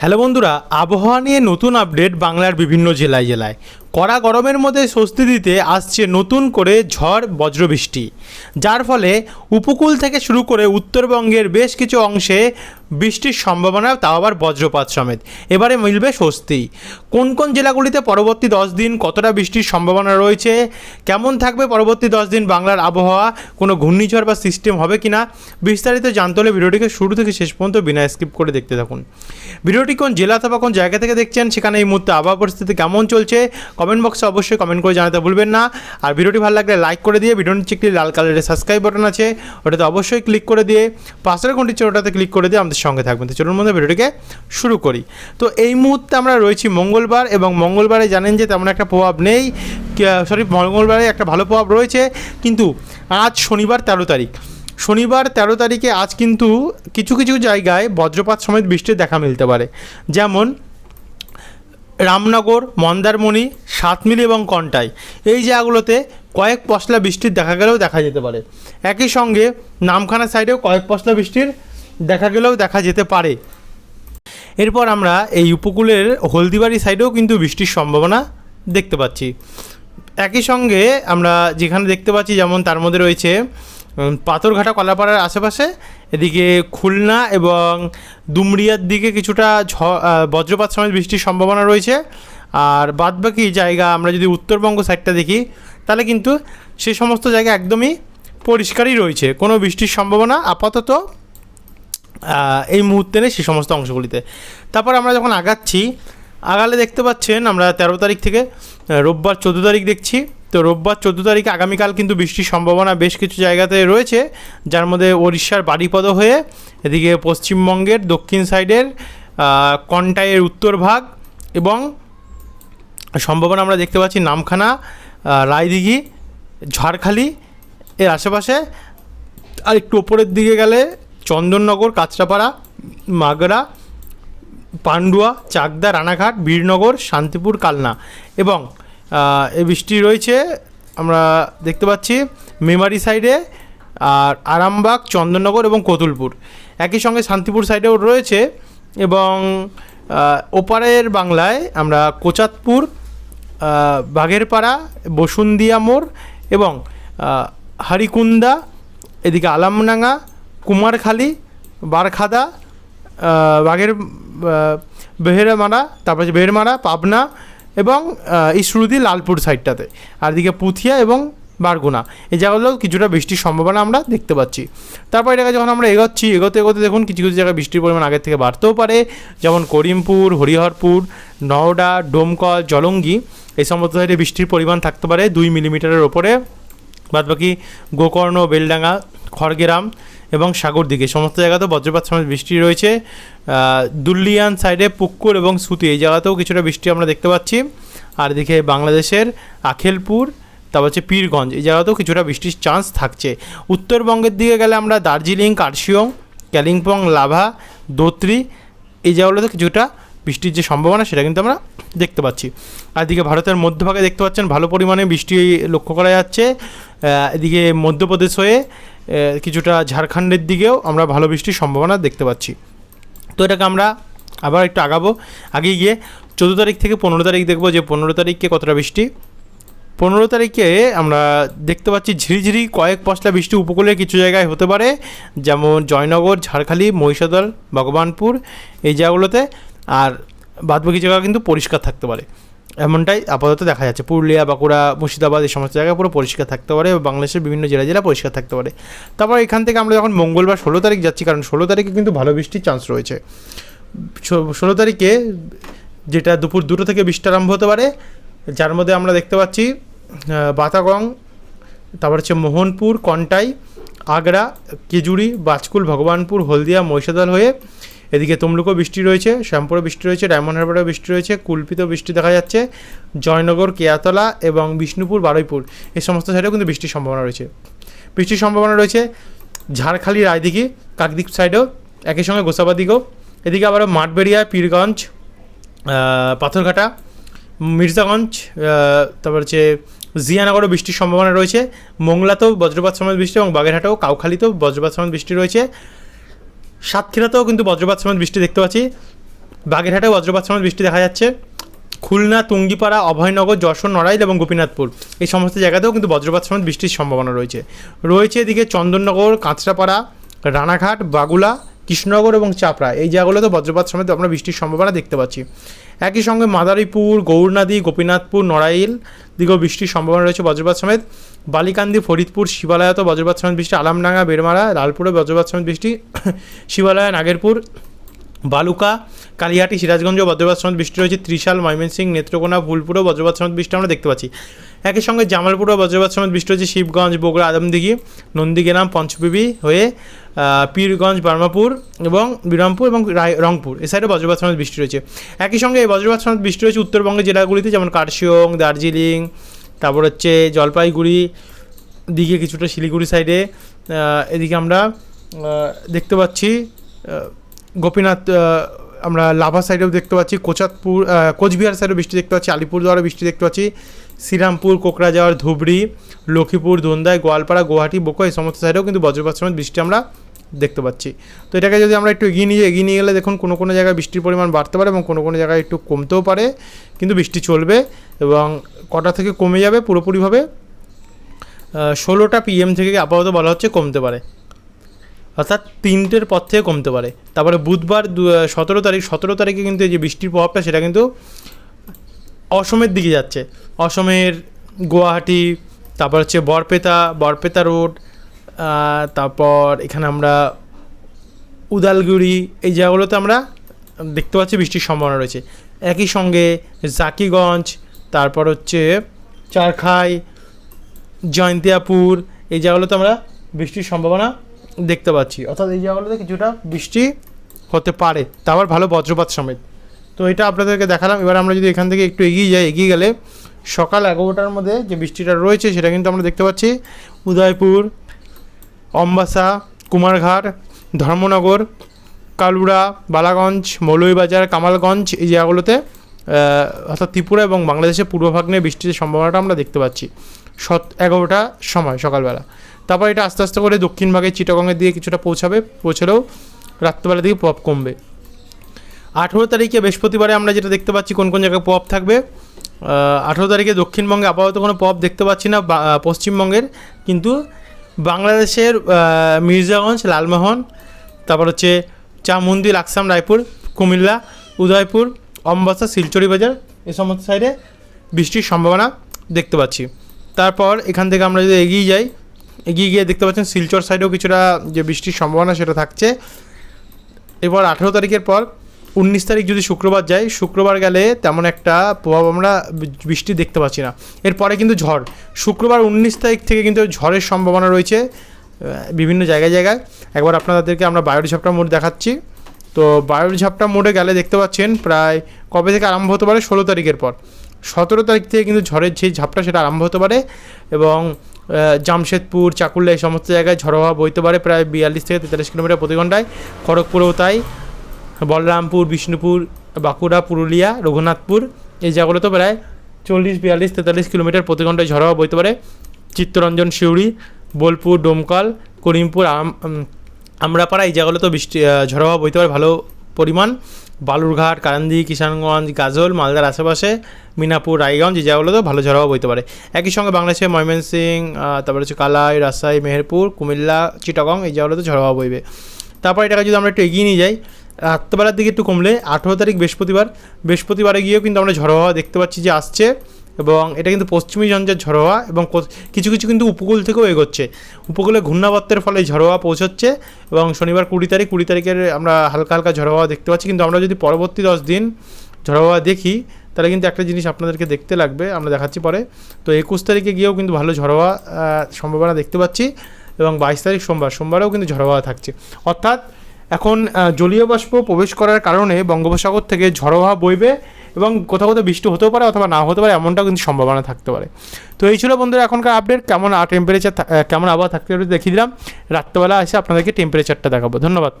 Hello বন্ধুরা, আবহাওয়া নিয়ে নতুন আপডেট বাংলার বিভিন্ন জেলায় জেলায়। কড়া গরমের মধ্যে স্বস্তি দিতে আসছে নতুন করে ঝড় বজ্রবৃষ্টি, যার ফলে উপকূল থেকে শুরু করে উত্তরবঙ্গের বেশ কিছু অংশে বৃষ্টির সম্ভাবনা, তাও আবার বজ্রপাত সমেত। এবারে মিলবে স্বস্তি। কোন কোন জেলাগুলিতে পরবর্তী 10 দিন কতটা বৃষ্টির সম্ভাবনা রয়েছে, কেমন থাকবে পরবর্তী 10 দিন বাংলার আবহাওয়া, কোনো ঘূর্ণিঝড় বা সিস্টেম হবে কি না, বিস্তারিত জানতে হলে ভিডিওটিকে শুরু থেকে শেষ পর্যন্ত বিনা স্কিপ করে দেখতে থাকুন। ভিডিওটি কোন জেলা অথবা কোন জায়গা থেকে দেখছেন, সেখানে এই মুহূর্তে আবহাওয়া পরিস্থিতি কেমন চলছে, কমেন্ট বক্সে অবশ্যই কমেন্ট করে জানাতে ভুলবেন না। আর ভিডিওটি ভালো লাগলে লাইক করে দিয়ে ভিডিওর নিচে একটি লাল কালারের সাবস্ক্রাইব বাটন আছে, ওটাতে অবশ্যই ক্লিক করে দিয়ে পাশের ঘন্টির ওটাতে ক্লিক করে দিয়ে আমাদের সঙ্গে থাকবেন। তো চলুন মধ্যে ভিডিওটিকে শুরু করি। তো এই মুহূর্তে আমরা রয়েছি মঙ্গলবার, এবং মঙ্গলবারে জানেন যে তেমন একটা প্রভাব নেই, মঙ্গলবারে একটা ভালো প্রভাব রয়েছে, কিন্তু আজ শনিবার 13 তারিখ, শনিবার 13 তারিখে আজ কিন্তু কিছু কিছু জায়গায় বজ্রপাত সমেত বৃষ্টির দেখা মিলতে পারে। যেমন রামনগর, মন্দারমণি, সাতমিল এবং কন্টাই, এই জায়গাগুলোতে কয়েক পশলা বৃষ্টির দেখা গেলেও দেখা যেতে পারে। একই সঙ্গে নামখানা সাইডেও কয়েক পশলা বৃষ্টির দেখা গেলেও দেখা যেতে পারে। এরপর আমরা এই উপকূলের হলদিবাড়ি সাইডেও কিন্তু বৃষ্টির সম্ভাবনা দেখতে পাচ্ছি। একই সঙ্গে আমরা যেখানে দেখতে পাচ্ছি, যেমন তার মধ্যে রয়েছে পাথরঘাটা, কলাপাড়ার আশেপাশে, এদিকে খুলনা এবং ডুমরিয়ার দিকে কিছুটা বজ্রপাত সমেত বৃষ্টির সম্ভাবনা রয়েছে। আর বাদবাকি জায়গা আমরা যদি উত্তরবঙ্গ সাইডটা দেখি, তাহলে কিন্তু সে সমস্ত জায়গা একদমই পরিষ্কারই রয়েছে, কোনো বৃষ্টির সম্ভাবনা আপাতত এই মুহূর্তে নেই সে সমস্ত অংশগুলিতে। তারপর আমরা যখন আগালে দেখতে পাচ্ছেন, আমরা 13 তারিখ থেকে রোববার 14 তারিখ দেখছি। তো রোববার 14 তারিখে আগামীকাল কিন্তু বৃষ্টির সম্ভাবনা বেশ কিছু জায়গাতে রয়েছে, যার মধ্যে ওড়িশার বাড়িপদ হয়ে এদিকে পশ্চিমবঙ্গের দক্ষিণ সাইডের কন্টাইয়ের উত্তর ভাগ, এবং সম্ভাবনা আমরা দেখতে পাচ্ছি নামখানা, রায়দিঘি, ঝাড়খালি এর আশেপাশে। আর একটু ওপরের দিকে গেলে চন্দননগর, কাঁচরাপাড়া, মাগরা, পান্ডুয়া, চাকদা, রানাঘাট, বীরনগর, শান্তিপুর, কালনা, এবং এই বৃষ্টি রয়েছে আমরা দেখতে পাচ্ছি মেমারি সাইডে, আর আরামবাগ, চন্দননগর এবং কতুলপুর। একই সঙ্গে শান্তিপুর সাইডেও রয়েছে, এবং ওপারের বাংলায় আমরা কোচাতপুর, বাঘেরপাড়া, বসুন্দিয়া মোড় এবং হারিকুন্দা, এদিকে আলামডাঙ্গা, কুমারখালী, বারখাদা, বেহেরমারা, তারপরে বেহেরমারা, পাবনা এবং ইসরুদি, লালপুর সাইডটাতে, আর এদিকে পুথিয়া এবং বারগুনা, এই জায়গাগুলো কিছুটা বৃষ্টির সম্ভাবনা আমরা দেখতে পাচ্ছি। তারপর এটাকে যখন আমরা এগোতে দেখুন কিছু কিছু জায়গায় বৃষ্টির পরিমাণ আগের থেকে বাড়তেও পারে, যেমন করিমপুর, হরিহরপুর, নওডা, ডোমকল, জলঙ্গি, এই সমস্ত সাইডে বৃষ্টির পরিমাণ থাকতে পারে 2 মিলিমিটারের ওপরে। বাদবাকি গোকর্ণ, বেলডাঙ্গা, খড়গ্রাম এবং সাগর দিকে সমস্ত জায়গাতেও বজ্রপাত সমেত বৃষ্টি রয়েছে। দুলিয়ান সাইডে পুকুর এবং সুতি, এই জায়গাতেও কিছুটা বৃষ্টি আমরা দেখতে পাচ্ছি। আর এদিকে বাংলাদেশের আখেলপুর, তারপর হচ্ছে পীরগঞ্জ, এই জায়গাতেও কিছুটা বৃষ্টির চান্স থাকছে। উত্তরবঙ্গের দিকে গেলে আমরা দার্জিলিং, কার্শিয়ং, কালিম্পং, লাভা, দোত্রি, এই জায়গাগুলোতে কিছুটা বৃষ্টির যে সম্ভাবনা সেটা কিন্তু আমরা দেখতে পাচ্ছি। আর এদিকে ভারতের মধ্যভাগে দেখতে পাচ্ছেন ভালো পরিমাণে বৃষ্টি লক্ষ্য করা যাচ্ছে। এদিকে মধ্যপ্রদেশ হয়ে কিছুটা ঝাড়খণ্ডের দিকেও আমরা ভালো বৃষ্টির সম্ভাবনা দেখতে পাচ্ছি। তো এটাকে আমরা আবার একটু আগে গিয়ে 14 তারিখ থেকে 15 তারিখ দেখব যে 15 তারিখে কতটা বৃষ্টি। 15 তারিখে আমরা দেখতে পাচ্ছি ঝিরিঝিরি কয়েক পশলা বৃষ্টি উপকূলের কিছু জায়গায় হতে পারে, যেমন জয়নগর, ঝাড়খালি, মহিষাদল, ভগবানপুর, এই জায়গাগুলোতে। আর বাদবাকি জায়গা কিন্তু পরিষ্কার থাকতে পারে, এমনটাই আপাতত দেখা যাচ্ছে। পুরুলিয়া, বাঁকুড়া, মুর্শিদাবাদ, এই সমস্ত জায়গায় পুরো পরিষ্কার থাকতে পারে, বাংলাদেশের বিভিন্ন জেলা পরিষ্কার থাকতে পারে। তারপর এখান থেকে আমরা যখন মঙ্গলবার 16 তারিখ যাচ্ছি, কারণ 16 তারিখে কিন্তু ভালো বৃষ্টির চান্স রয়েছে। 16 তারিখে যেটা দুপুর 2টো থেকে বৃষ্টি আরম্ভ হতে পারে, যার মধ্যে আমরা দেখতে পাচ্ছি বাতাগং, তারপর হচ্ছে মোহনপুর, কন্টাই, আগ্রা, কেজুরি, বাজকুল, ভগবানপুর, হলদিয়া, মহিষাদল হয়ে এদিকে তমলুকও বৃষ্টি রয়েছে, শ্যামপুরে বৃষ্টি রয়েছে, ডায়মন্ড হারবারেও বৃষ্টি রয়েছে, কুলপিতেও বৃষ্টি দেখা যাচ্ছে, জয়নগর, কেয়াতলা এবং বিষ্ণুপুর, বারুইপুর, এই সমস্ত সাইডেও কিন্তু বৃষ্টির সম্ভাবনা রয়েছে। ঝাড়খালি, রায়দিঘি, কাকদ্বীপ সাইডেও, একই সঙ্গে গোসাবাদিকেও, এদিকে আবারও মাঠবেড়িয়া, পীরগঞ্জ, পাথরঘাটা, মির্জাগঞ্জ, তারপর হচ্ছে জিয়ানগরও বৃষ্টির সম্ভাবনা রয়েছে। মোংলাতেও বজ্রপাত সমেত বৃষ্টি, এবং বাগেরহাটেও, কাউখালীতেও বজ্রপাত সমেত বৃষ্টি রয়েছে। সাতক্ষীরাতেও কিন্তু বজ্রপাত সমেত বৃষ্টি দেখতে পাচ্ছি। বাগেরহাটে বজ্রপাত সমেত বৃষ্টি দেখা যাচ্ছে। খুলনা, টুঙ্গিপাড়া, অভয়নগর, যশোর, নড়াইল এবং গোপীনাথপুর এই সমস্ত জায়গাতেও কিন্তু বজ্রপাত সমেত বৃষ্টির সম্ভাবনা রয়েছে এদিকে চন্দননগর, কাঁচরাপাড়া, রানাঘাট, বাগুলা, কৃষ্ণনগর এবং চাপড়া এই জায়গাগুলোতে বজ্রপাত সমেত আমরা বৃষ্টির সম্ভাবনা দেখতে পাচ্ছি। একই সঙ্গে মাদারীপুর, গৌরনদী, গোপীনাথপুর, নড়াইল দিকেও বৃষ্টির সম্ভাবনা রয়েছে বজ্রপাত সমেত। বালিকান্দি, ফরিদপুর, শিবালয়াতে বজ্রপাত সমেত বৃষ্টি। আলামডাঙ্গা, বেড়মারা, লালপুরে বজ্রপাত সমেত বৃষ্টি। শিবালয়া, নাগেরপুর, বালুকা, কালিহাটি, সিরাজগঞ্জেও বজ্রপাত সমেত বৃষ্টি রয়েছে। ত্রিশাল, ময়মনসিংহ, নেত্রকোনা, ফুলপুরেও বজ্রপাত সমেত বৃষ্টি আমরা দেখতে পাচ্ছি। একই সঙ্গে জামালপুরেও বজ্রপাত সমেত বৃষ্টি রয়েছে। শিবগঞ্জ, বগুড়া, আদমদিঘি, নন্দীগ্রাম, পঞ্চবিবি হয়ে পীরগঞ্জ, বার্মাপুর এবং বিরামপুর এবং রংপুর এ সাইডে বজ্রপাত সমেত বৃষ্টি রয়েছে। একই সঙ্গে এই বজ্রপাত সমেত বৃষ্টি রয়েছে উত্তরবঙ্গের জেলাগুলিতে, যেমন কার্শিয়ং, দার্জিলিং, তারপর হচ্ছে জলপাইগুড়ি দিকে কিছুটা শিলিগুড়ি সাইডে। এদিকে আমরা দেখতে পাচ্ছি গোপীনাথ, আমরা লাভা সাইডেও দেখতে পাচ্ছি, কোচবিহার সাইডেও বৃষ্টি দেখতে পাচ্ছি, আলিপুরদুয়ারে বৃষ্টি দেখতে পাচ্ছি, শ্রীরামপুর, কোকরাঝাড়, ধুবড়ি, লক্ষ্মীপুর, ধনদাই, গোয়ালপাড়া, গুয়াহাটি, বোকো এই সমস্ত সাইডেও কিন্তু বজ্রপাত সমেত বৃষ্টি আমরা দেখতে পাচ্ছি। তো এটাকে যদি আমরা একটু এগিয়ে নিয়ে গেলে দেখুন কোনো জায়গায় বৃষ্টির পরিমাণ বাড়তে পারে এবং কোনো জায়গায় একটু কমতেও পারে, কিন্তু বৃষ্টি চলবে এবং কটা থেকে কমে যাবে পুরোপুরিভাবে 16টা PM থেকে আপাতত বলা হচ্ছে কমতে পারে, অর্থাৎ 3টের পর থেকে কমতে পারে। তারপরে বুধবার 17 তারিখে কিন্তু এই যে বৃষ্টির প্রভাবটা সেটা কিন্তু অসমের দিকে যাচ্ছে। অসমের গুয়াহাটি, তারপর হচ্ছে বরপেতা রোড, তারপর এখানে আমরা উদালগুড়ি এই জায়গাগুলোতে আমরা দেখতে পাচ্ছি বৃষ্টির সম্ভাবনা রয়েছে। একই সঙ্গে জাকিগঞ্জ, তারপর হচ্ছে চারখাই, জয়ন্তিয়াপুর এই জায়গাগুলোতে আমরা বৃষ্টির সম্ভাবনা দেখতে পাচ্ছি, অর্থাৎ এই জায়গাগুলোতে কিছুটা বৃষ্টি হতে পারে, তারপর ভালো বজ্রপাত সমেত। তো এটা আপনাদেরকে দেখালাম। এবার আমরা যদি এখান থেকে একটু এগিয়ে গেলে সকাল 11টার মধ্যে যে বৃষ্টিটা রয়েছে সেটা কিন্তু আমরা দেখতে পাচ্ছি উদয়পুর, অম্বাসা, কুমারঘাট, ধর্মনগর, কালুড়া, বালাগঞ্জ, মৌলভীবাজার, কামালগঞ্জ এই জায়গাগুলোতে, অর্থাৎ ত্রিপুরা এবং বাংলাদেশের পূর্বভাগ নিয়ে বৃষ্টির সম্ভাবনাটা আমরা দেখতে পাচ্ছি 11টার সময় সকালবেলা। তারপর এটা আস্তে আস্তে করে দক্ষিণ ভাগে চিটাগংয়ের দিকে কিছুটা পৌঁছলেও রাত্রেবেলা দিকে প্রভাব কমবে। 18 তারিখে বৃহস্পতিবারে আমরা যেটা দেখতে পাচ্ছি কোন জায়গায় প্রভাব থাকবে। 18 তারিখে দক্ষিণবঙ্গে আপাতত কোনো প্রভাব দেখতে পাচ্ছি না পশ্চিমবঙ্গের, কিন্তু বাংলাদেশের মির্জাগঞ্জ, লালমোহন, তারপর হচ্ছে চামুন্দি, লাকসাম, রায়পুর, কুমিল্লা, উদয়পুর, অম্বাসা, শিলচরি বাজার এই সমস্ত সাইডে বৃষ্টির সম্ভাবনা দেখতে পাচ্ছি। তারপর এখান থেকে আমরা যদি এগিয়ে গিয়ে দেখতে পাচ্ছেন শিলচর সাইডেও কিছুটা যে বৃষ্টির সম্ভাবনা সেটা থাকছে। এরপর 18 তারিখের পর 19 তারিখ যদি শুক্রবার গেলে তেমন একটা প্রভাব আমরা বৃষ্টি দেখতে পাচ্ছি না। এরপরে কিন্তু ঝড়, শুক্রবার 19 তারিখ থেকে কিন্তু ঝড়ের সম্ভাবনা রয়েছে বিভিন্ন জায়গায়। একবার আপনাদেরকে আমরা বায়োঝাপটা মোড দেখাচ্ছি। তো বায়োঝাপটা মোডে গেলে দেখতে পাচ্ছেন প্রায় কবে থেকে আরম্ভ হতে পারে, 16 তারিখের পর। 17 তারিখ থেকে কিন্তু ঝড়ের যে ঝাপটা সেটা আরম্ভ হতে পারে এবং জামশেদপুর, চাকুল্লা এই সমস্ত জায়গায় ঝড়ো হাওয়া বইতে পারে প্রায় 42 থেকে 43 কিলোমিটার প্রতি ঘন্টায়। খড়গপুরেও তাই, বলরামপুর, বিষ্ণুপুর, বাঁকুড়া, পুরুলিয়া, রঘুনাথপুর এই জায়গাগুলোতে প্রায় 40, 42, 43 কিলোমিটার প্রতি ঘন্টায় ঝড়ো হাওয়া বইতে পারে। চিত্তরঞ্জন, সিউড়ি, বোলপুর, ডোমকল, করিমপুর, আমরাপাড়া এই জায়গাগুলোতেও ঝড়ো হাওয়া বইতে পারে ভালো পরিমাণ। বালুরঘাট, কারান্দি, কিষানগঞ্জ, গাজল, মালদার আশেপাশে, মিনাপুর, রায়গঞ্জ এই জায়গাগুলোতেও ভালো ঝড়ো হাওয়া বইতে পারে। একই সঙ্গে বাংলাদেশের ময়মনসিংহ, তারপরে হচ্ছে কালাই, রাজশাহী, মেহেরপুর, কুমিল্লা, চিটাগং এই জায়গাগুলোতে ঝড়ো হাওয়া বইবে। তারপর এটাকে যদি আমরা একটু এগিয়ে নিয়ে যাই, রাত্রেবেলার দিকে একটু কমলে 18 তারিখ বৃহস্পতিবারে গিয়েও কিন্তু আমরা ঝড়ো হাওয়া দেখতে পাচ্ছি যে আসছে, এবং এটা কিন্তু পশ্চিমী ঝঞ্ঝার ঝড়ো হাওয়া এবং কিছু কিন্তু উপকূল থেকেও এগোচ্ছে। উপকূলে ঘূর্ণাবর্তের ফলে ঝড়ো হাওয়া পৌঁছচ্ছে এবং শনিবার 20 তারিখের আমরা হালকা ঝড়ো হাওয়া দেখতে পাচ্ছি। কিন্তু আমরা যদি পরবর্তী 10 দিন ঝড়ো হাওয়া দেখি তাহলে কিন্তু একটা জিনিস আপনাদেরকে দেখতে লাগবে, আমরা দেখাচ্ছি পরে। তো 21 তারিখে গিয়েও কিন্তু ভালো ঝড়ো হাওয়া সম্ভাবনা দেখতে পাচ্ছি এবং 22 তারিখ সোমবারেও কিন্তু ঝড়ো হাওয়া থাকছে। অর্থাৎ এখন জলীয় বাষ্প প্রবেশ করার কারণে বঙ্গোপসাগর থেকে ঝড়ো হাওয়া বইবে এবং কোথাও বৃষ্টি হতেও পারে অথবা না হতে পারে, এমনটাও কিন্তু সম্ভাবনা থাকতে পারে। তো এই ছিল বন্ধুরা এখনকার আপডেট। কেমন টেম্পারেচার, কেমন আবহাওয়া থাকতে দেখিয়ে দিলাম। রাত্রেবেলা এসে আপনাদেরকে টেম্পারেচারটা দেখাবো। ধন্যবাদ।